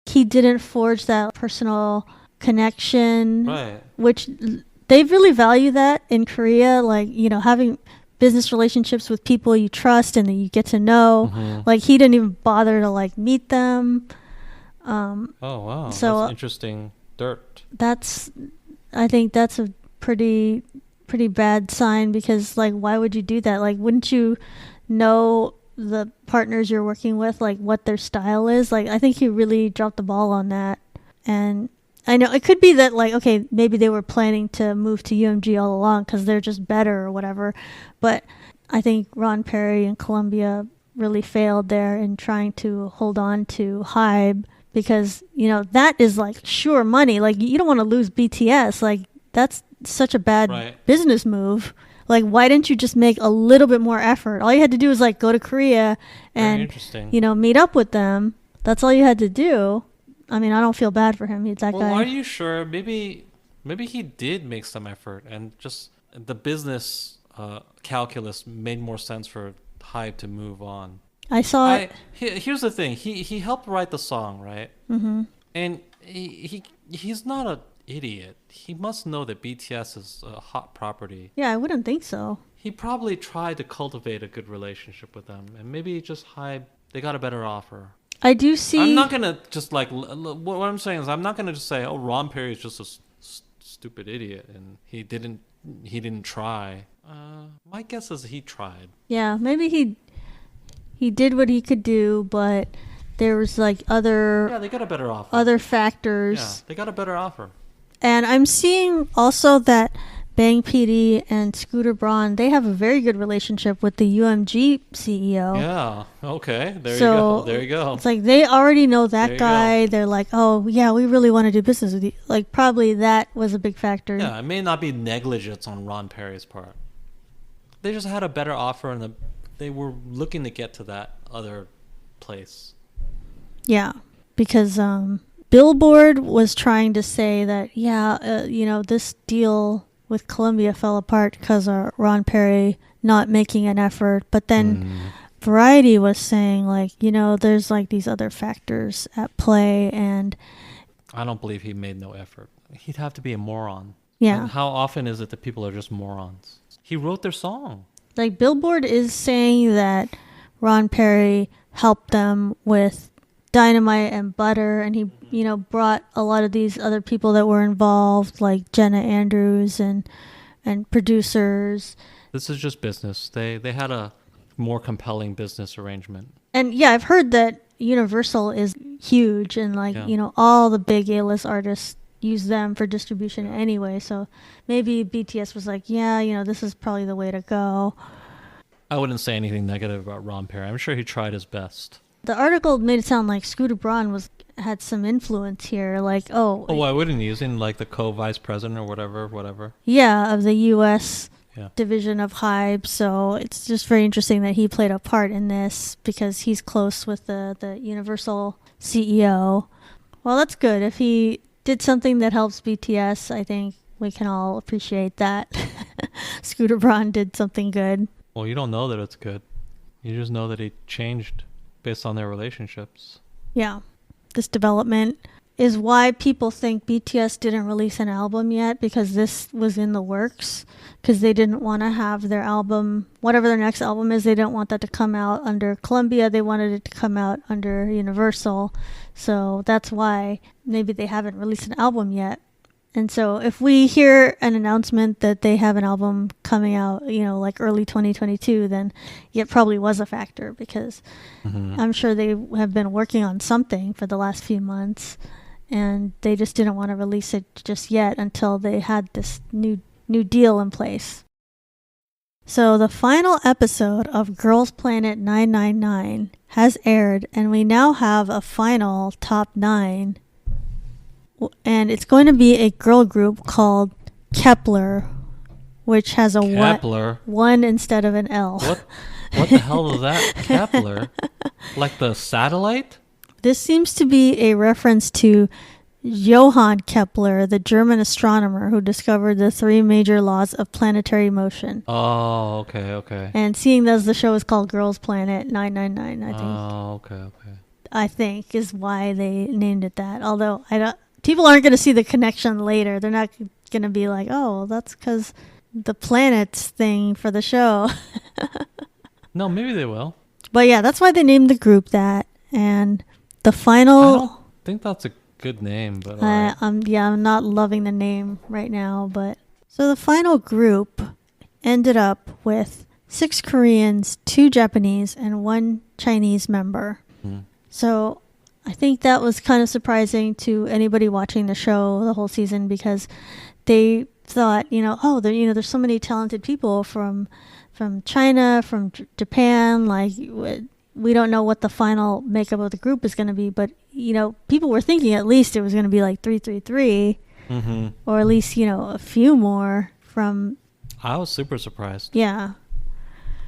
He didn't forge that personal connection. Right. Which they really value that in Korea. Like, you know, having business relationships with people you trust and that you get to know. Mm-hmm. Like, he didn't even bother to like meet them. Oh wow! So that's interesting dirt. I think that's a pretty bad sign, because like, why would you do that? Like, wouldn't you know the partners you're working with, like what their style is? Like, I think he really dropped the ball on that. And I know it could be that like, okay, maybe they were planning to move to UMG all along because they're just better or whatever. But I think Ron Perry and Columbia really failed there in trying to hold on to HYBE. Because, you know, that is like sure money. Like, you don't want to lose BTS. Like, that's such a bad business move. Like, why didn't you just make a little bit more effort? All you had to do was like go to Korea and, you know, meet up with them. That's all you had to do. I mean, I don't feel bad for him. He's that guy. Well, are you sure? Maybe he did make some effort, and just the business calculus made more sense for HYBE to move on. I saw it. Here's the thing. He helped write the song, right? Mm-hmm. And he's not an idiot. He must know that BTS is a hot property. Yeah, I wouldn't think so. He probably tried to cultivate a good relationship with them, and maybe just HYBE, they got a better offer. I do see. I'm not gonna just like what I'm saying is I'm not gonna just say, oh, Ron Perry is just a stupid idiot and he didn't try. My guess is he tried. Yeah, maybe he did what he could do, but there was like they got a better offer. Other factors. Yeah, they got a better offer. And I'm seeing also that Bang PD and Scooter Braun, they have a very good relationship with the UMG CEO. Yeah, okay. There you go. It's like they already know that guy. They're like, oh, yeah, we really want to do business with you. Like, probably that was a big factor. Yeah, it may not be negligence on Ron Perry's part. They just had a better offer, and they were looking to get to that other place. Yeah, because Billboard was trying to say that, you know, this deal with Columbia fell apart because of Ron Perry not making an effort. But then Variety was saying, like, you know, there's like these other factors at play, and I don't believe he made no effort. He'd have to be a moron. Yeah. And how often is it that people are just morons? He wrote their song. Like, Billboard is saying that Ron Perry helped them with Dynamite and Butter, and he, you know, brought a lot of these other people that were involved, like Jenna Andrews and producers. This is just business. They had a more compelling business arrangement. And yeah, I've heard that Universal is huge, and like, you know, all the big A-list artists use them for distribution anyway. So maybe BTS was like, yeah, you know, this is probably the way to go. I wouldn't say anything negative about Ron Perry. I'm sure he tried his best. The article made it sound like Scooter Braun was had some influence here. Like, oh, why wouldn't he? Isn't like the co-vice president or whatever? Yeah, of the U.S. division of HYBE. So it's just very interesting that he played a part in this because he's close with the Universal CEO. Well, that's good. If he did something that helps BTS, I think we can all appreciate that. Scooter Braun did something good. Well, you don't know that it's good. You just know that he changed based on their relationships. Yeah. This development is why people think BTS didn't release an album yet, because this was in the works, because they didn't want to have their album, whatever their next album is, they didn't want that to come out under Columbia. They wanted it to come out under Universal. So that's why maybe they haven't released an album yet. And so if we hear an announcement that they have an album coming out, like early 2022, then it probably was a factor, because I'm sure they have been working on something for the last few months, and they just didn't want to release it just yet until they had this new deal in place. So the final episode of Girls Planet 999 has aired, and we now have a final top 9. And it's going to be a girl group called Kepler, which has a one instead of an L. What the hell is that? Kepler? Like the satellite? This seems to be a reference to Johann Kepler, the German astronomer who discovered the 3 major laws of planetary motion. Oh, okay. And seeing as the show is called Girls Planet 999, I think. Oh, okay. I think is why they named it that. Although people aren't going to see the connection later. They're not going to be like, oh, that's because the planets thing for the show. No, maybe they will. But yeah, that's why they named the group that. And the final... I don't think that's a good name. But I'm not loving the name right now. But so the final group ended up with 6 Koreans, 2 Japanese, and 1 Chinese member. So... I think that was kind of surprising to anybody watching the show the whole season, because they thought, there's so many talented people from China, from Japan. Like, we don't know what the final makeup of the group is going to be, but people were thinking at least it was going to be like 333, or at least a few more from. I was super surprised. Yeah,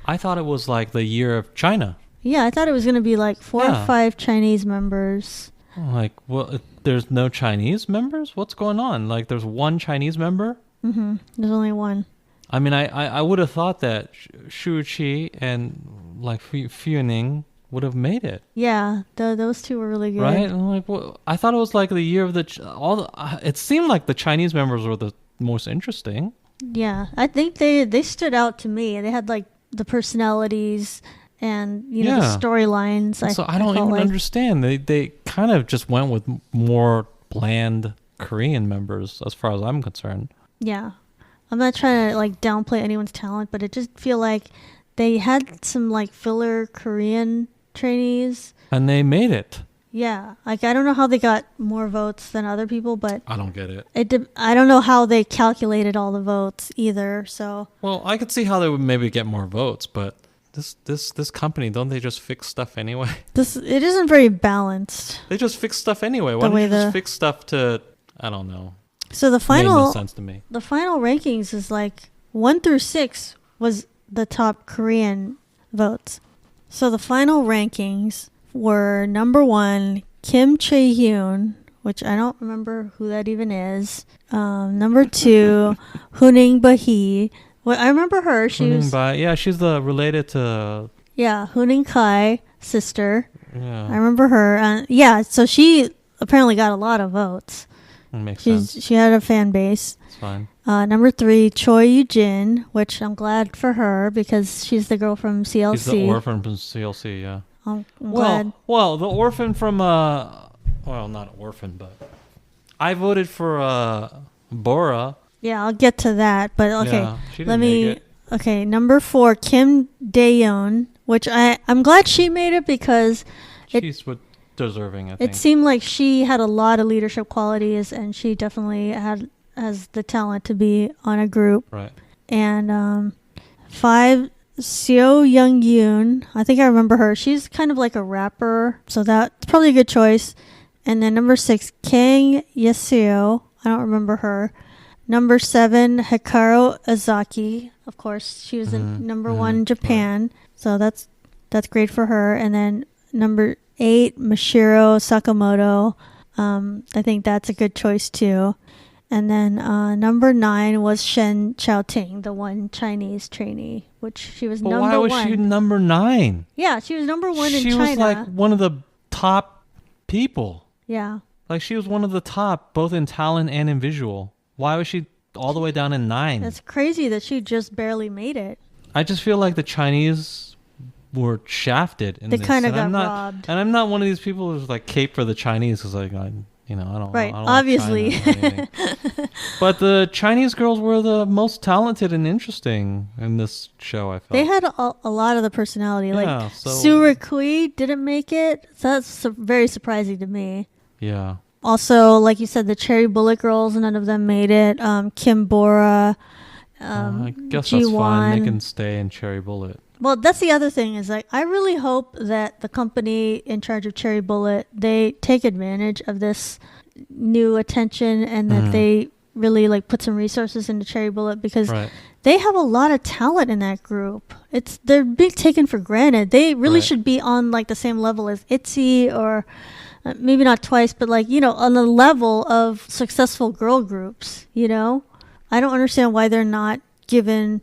I thought it was like the year of China. Yeah, I thought it was going to be like 4 or 5 Chinese members. Like, well, there's no Chinese members? What's going on? Like, there's 1 Chinese member? There's only 1. I mean, I would have thought that Shu Qi and like Funing would have made it. Yeah, those 2 were really good. Right? And like, well, I thought it was like the year of it seemed like the Chinese members were the most interesting. Yeah, I think they stood out to me. They had like the personalities and the storylines. So I don't even understand. They kind of just went with more bland Korean members as far as I'm concerned. Yeah. I'm not trying to like downplay anyone's talent, but it just feel like they had some like filler Korean trainees. And they made it. Yeah. Like, I don't know how they got more votes than other people, but I don't get it. I don't know how they calculated all the votes either. So. Well, I could see how they would maybe get more votes, but This company, don't they just fix stuff anyway? It isn't very balanced. They just fix stuff anyway. Why don't you just fix stuff to, I don't know. So the final, made no sense to me. The final rankings is like 1 through 6 was the top Korean votes. So the final rankings were number 1, Kim Chae-hyun, which I don't remember who that even is. Number 2, Huning Ba-hee. Well, I remember her. She's related to... Yeah, Huning Kai, sister. Yeah. I remember her. So she apparently got a lot of votes. Makes sense. She had a fan base. It's fine. Number 3, Choi Yoo-jin, which I'm glad for her because she's the girl from CLC. She's the orphan from CLC, yeah. I'm glad. Well, the orphan from... well, not orphan, but... I voted for Bora... Yeah, I'll get to that, but okay. Yeah, she didn't make it. Okay, number 4, Kim Daeyeon, which I'm glad she made it because she's deserving, I think. It seemed like she had a lot of leadership qualities, and she definitely has the talent to be on a group. Right. And 5, Seo Young-yoon. I think I remember her. She's kind of like a rapper, so that's probably a good choice. And then number 6, Kang Yaseo. I don't remember her. Number 7, Hikaru Azaki. Of course, she was in number 1 in Japan. Right. So that's great for her. And then number 8, Mashiro Sakamoto. I think that's a good choice too. And then number 9 was Shen Qiaoting, the one Chinese trainee, which she was number 1. Why was she number 9? Yeah, she was number 1 in China. She was like one of the top people. Yeah. Like she was one of the top, both in talent and in visual. Why was she all the way down in 9? That's crazy that she just barely made it. I just feel like the Chinese were shafted in they this. They kind of got robbed. And I'm not one of these people who's like cape for the Chinese because like I don't. Right, I don't obviously. Like but the Chinese girls were the most talented and interesting in this show. I felt they had a lot of the personality. Yeah, like Sura Kui didn't make it. So that's very surprising to me. Yeah. Also, like you said, the Cherry Bullet girls, none of them made it. Kim Bora, I guess G1. That's fine. They can stay in Cherry Bullet. Well, that's the other thing is like I really hope that the company in charge of Cherry Bullet, they take advantage of this new attention and that they really like put some resources into Cherry Bullet because they have a lot of talent in that group. They're being taken for granted. They really should be on like the same level as ITZY or maybe not twice, but like, on the level of successful girl groups, I don't understand why they're not given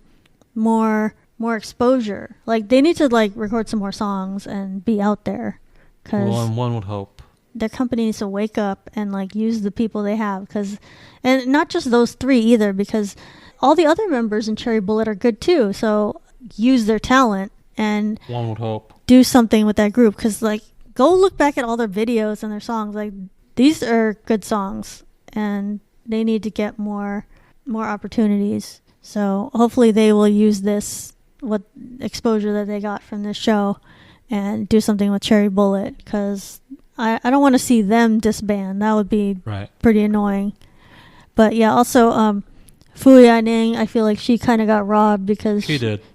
more exposure. Like they need to like record some more songs and be out there because one would hope their company needs to wake up and like use the people they have and not just those 3 either because all the other members in Cherry Bullet are good too. So use their talent and one would hope do something with that group because like go look back at all their videos and their songs. Like these are good songs and they need to get more opportunities. So hopefully they will use this what exposure that they got from this show and do something with Cherry Bullet because I don't want to see them disband. That would be pretty annoying. But yeah, also Fu Yaning, I feel like she kind of got robbed because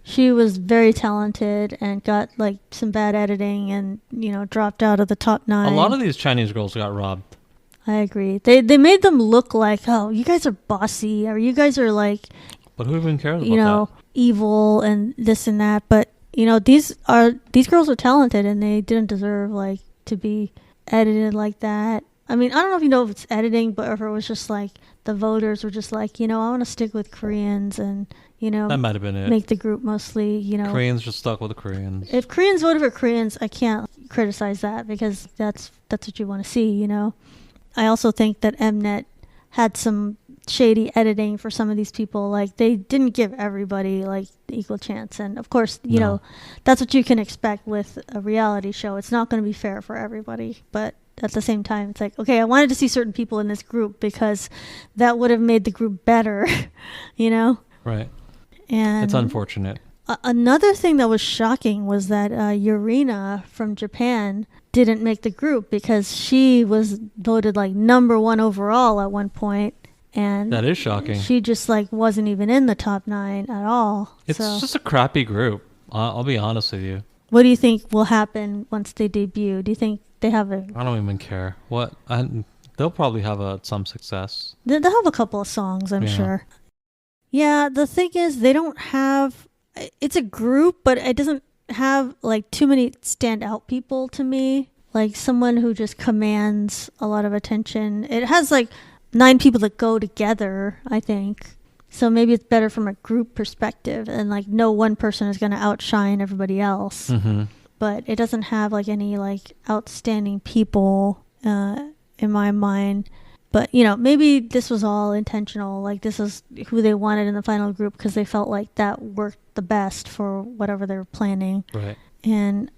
she was very talented and got like some bad editing and dropped out of the top 9. A lot of these Chinese girls got robbed. I agree. They made them look like, oh, you guys are bossy or you guys are like, but who even cares about that? Evil and this and that. But these girls are talented and they didn't deserve like to be edited like that. I mean, I don't know if it's editing, but if it was just like the voters were just like, I want to stick with Koreans and that might have been it. Make the group mostly Koreans just stuck with the Koreans. If Koreans voted for Koreans, I can't criticize that because that's what you want to see. I also think that Mnet had some shady editing for some of these people. Like they didn't give everybody like the equal chance, and of course that's what you can expect with a reality show. It's not going to be fair for everybody, but at the same time it's like, okay, I wanted to see certain people in this group because that would have made the group better. Right. And it's unfortunate. Another thing that was shocking was that Yurina from Japan didn't make the group because she was voted like number 1 overall at one point. And that is shocking. She just like wasn't even in the top 9 at all. It's just a crappy group. I'll be honest with you. What do you think will happen once they debut? Do you think they have a... I don't even care. They'll probably have some success. They'll have a couple of songs, I'm sure. Yeah, the thing is they don't have... It's a group, but it doesn't have like too many standout people to me. Like someone who just commands a lot of attention. It has like 9 people that go together, I think. So maybe it's better from a group perspective and like no one person is going to outshine everybody else. Mm-hmm. But it doesn't have like any like outstanding people in my mind. But, maybe this was all intentional. Like this is who they wanted in the final group because they felt like that worked the best for whatever they were planning. Right. And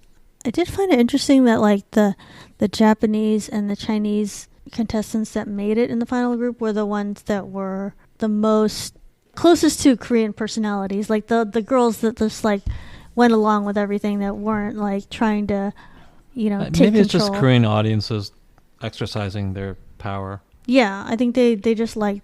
I did find it interesting that like the Japanese and the Chinese contestants that made it in the final group were the ones that were the most closest to Korean personalities. Like the girls that just like went along with everything that weren't like trying to, take maybe control. It's just Korean audiences exercising their power. Yeah, I think they just like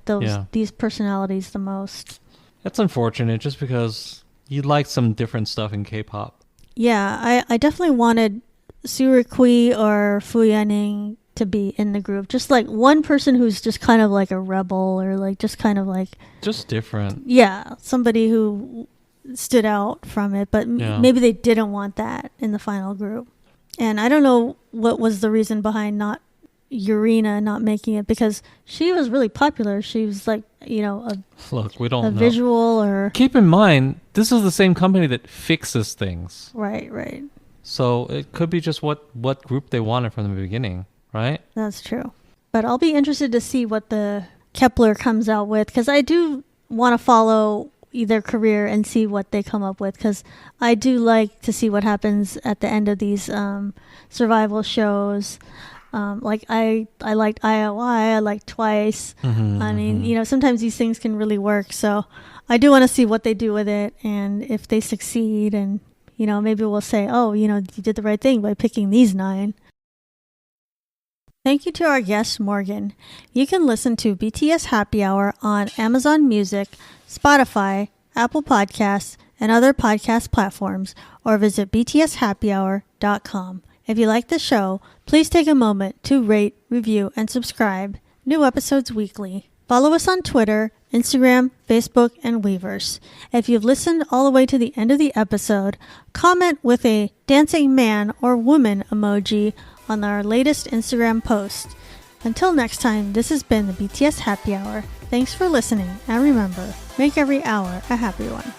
these personalities the most. That's unfortunate just because you like some different stuff in K-pop. Yeah, I definitely wanted Sura Kui or Fu Yaning to be in the group. Just like one person who's just kind of like a rebel, or like just kind of like just different. Yeah, somebody who stood out from it, but maybe they didn't want that in the final group. And I don't know what was the reason behind Urena not making it, because she was really popular. She was like, we don't know. Visual or... Keep in mind, this is the same company that fixes things. Right. So it could be just what group they wanted from the beginning, right? That's true. But I'll be interested to see what the Kepler comes out with, because I do want to follow their career and see what they come up with, because I do like to see what happens at the end of these survival shows. Like I liked IOI, I liked Twice. I mean, sometimes these things can really work. So I do want to see what they do with it, and if they succeed, and maybe we'll say, oh, you did the right thing by picking these 9. Thank you to our guest, Morgan. You can listen to BTS Happy Hour on Amazon Music, Spotify, Apple Podcasts, and other podcast platforms, or visit btshappyhour.com. If you like the show, please take a moment to rate, review, and subscribe. New episodes weekly. Follow us on Twitter, Instagram, Facebook, and Weverse. If you've listened all the way to the end of the episode, comment with a dancing man or woman emoji on our latest Instagram post. Until next time, this has been the BTS Happy Hour. Thanks for listening, and remember, make every hour a happy one.